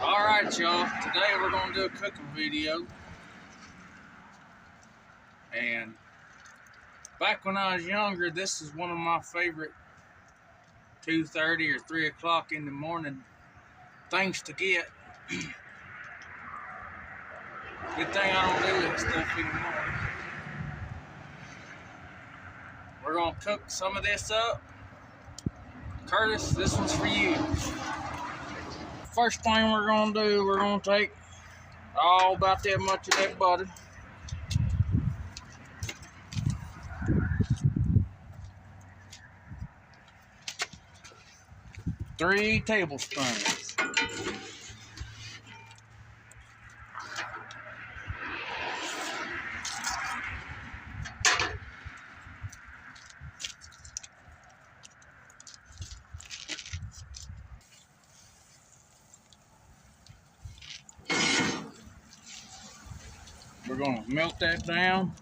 Alright y'all, today we're going to do a cooking video. And back when I was younger, this is one of my favorite 2:30 or 3 o'clock in the morning things to get. Good thing I don't do that stuff anymore. We're going to cook some of this up. Curtis, this one's for you. First thing we're going to do, we're going to take about that much of that butter. Three tablespoons. We're going to melt that down.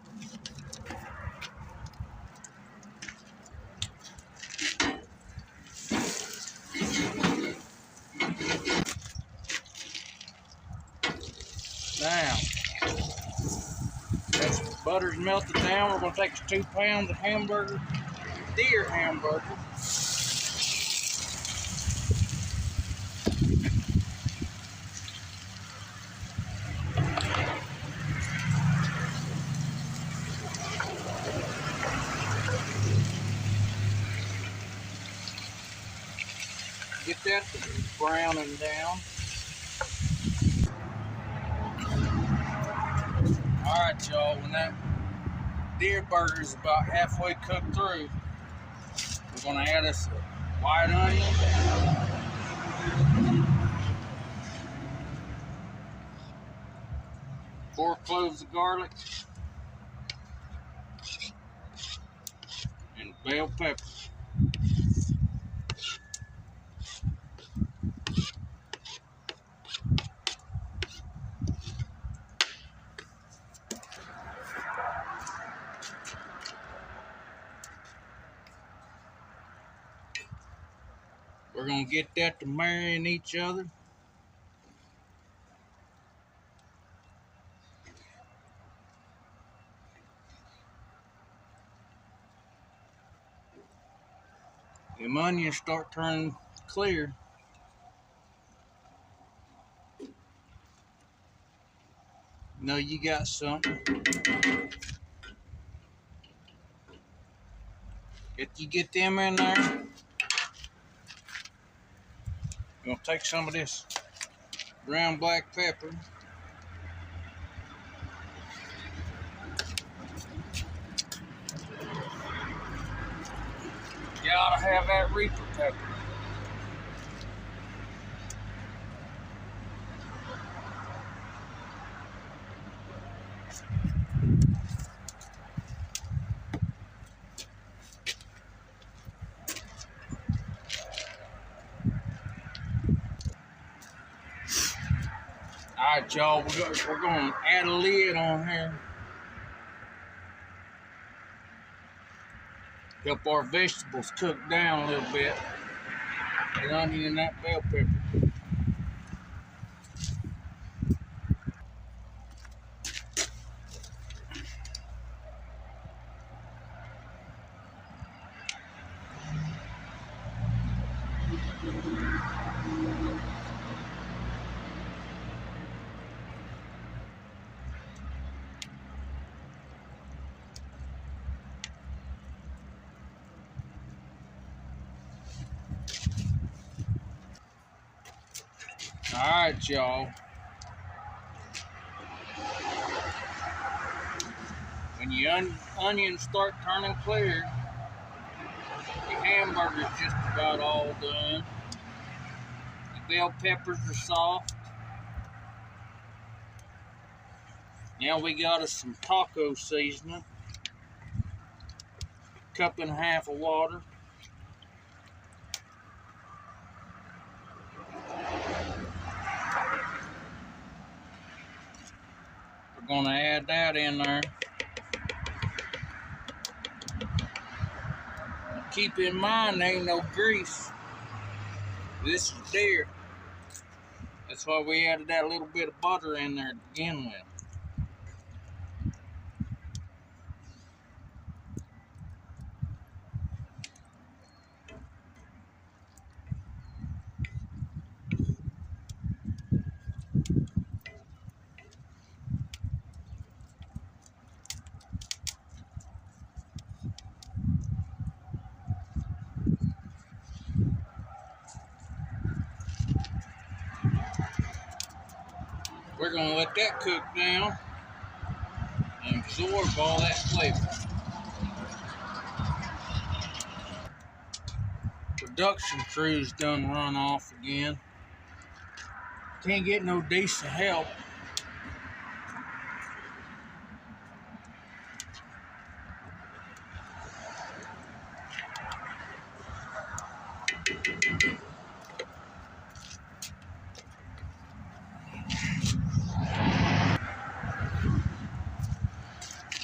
Now, as the butter's melted down, we're going to take 2 pounds of hamburger, deer hamburger. Get that browning down. Alright y'all, when that deer burger is about halfway cooked through, we're going to add us a white onion, 4 cloves of garlic, and bell pepper. We're going to get that to marry in each other. Them onions start turning clear. You know you got something. If you get them in there, you're going to take some of this ground black pepper. You ought to have that reaper pepper. Alright y'all, we're going to add a lid on here. Help our vegetables cook down a little bit. The onion and that bell pepper. Alright y'all, when your onions start turning clear, the hamburger's just about all done. The bell peppers are soft. Now we got us some taco seasoning, 1.5 cups of water. We're going to add that in there. Keep in mind, there ain't no grease. This is deer. That's why we added that little bit of butter in there to begin with. We're going to let that cook down and absorb all that flavor. Production crew's done run off again. Can't get no decent help.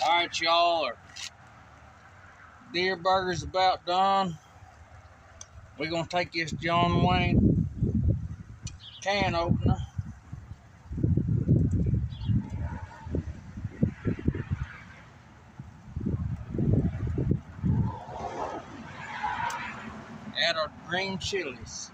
Alright, y'all, our deer burger's about done. We're going to take this John Wayne can opener. Add our green chilies.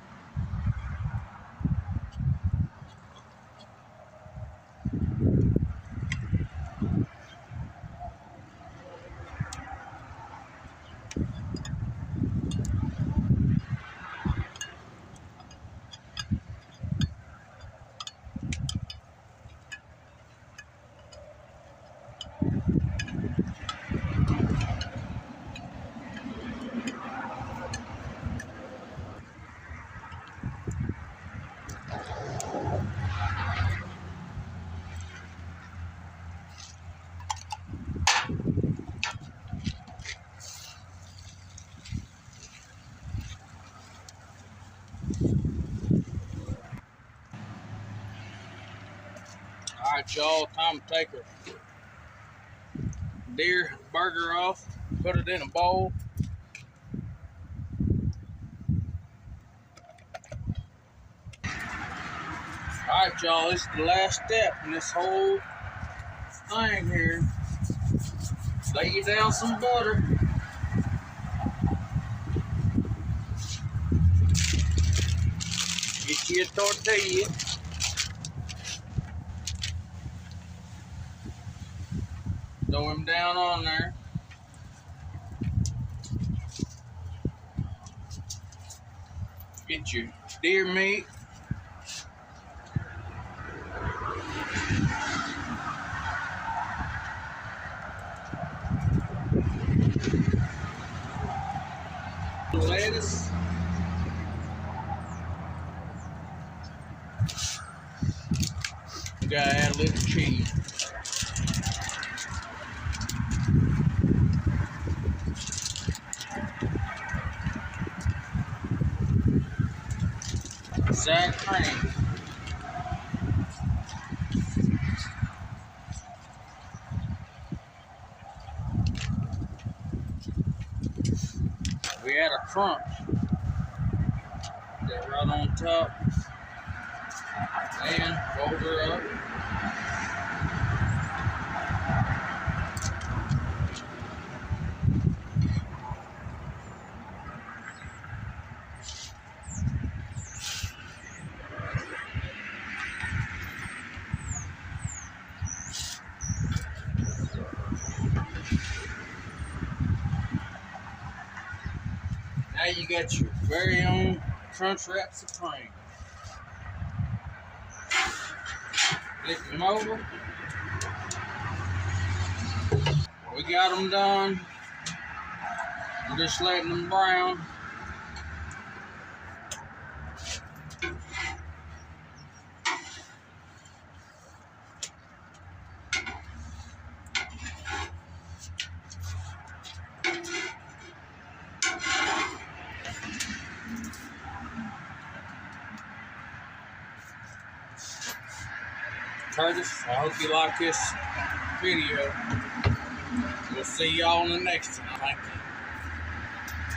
Alright, y'all, time to take our deer burger off, put it in a bowl. Alright, y'all, this is the last step in this whole thing here. Lay you down some butter. Get you a tortilla. Throw him down on there. Get your deer meat. Lettuce. You gotta add a little cheese. Sour cream. We add a crunch. That right on top. And fold her up. Now you got your very own Crunch Wrap Supreme. Flip them over. We got them done. We're just letting them brown. Curtis, I hope you like this video. We'll see y'all in the next one. Thank you.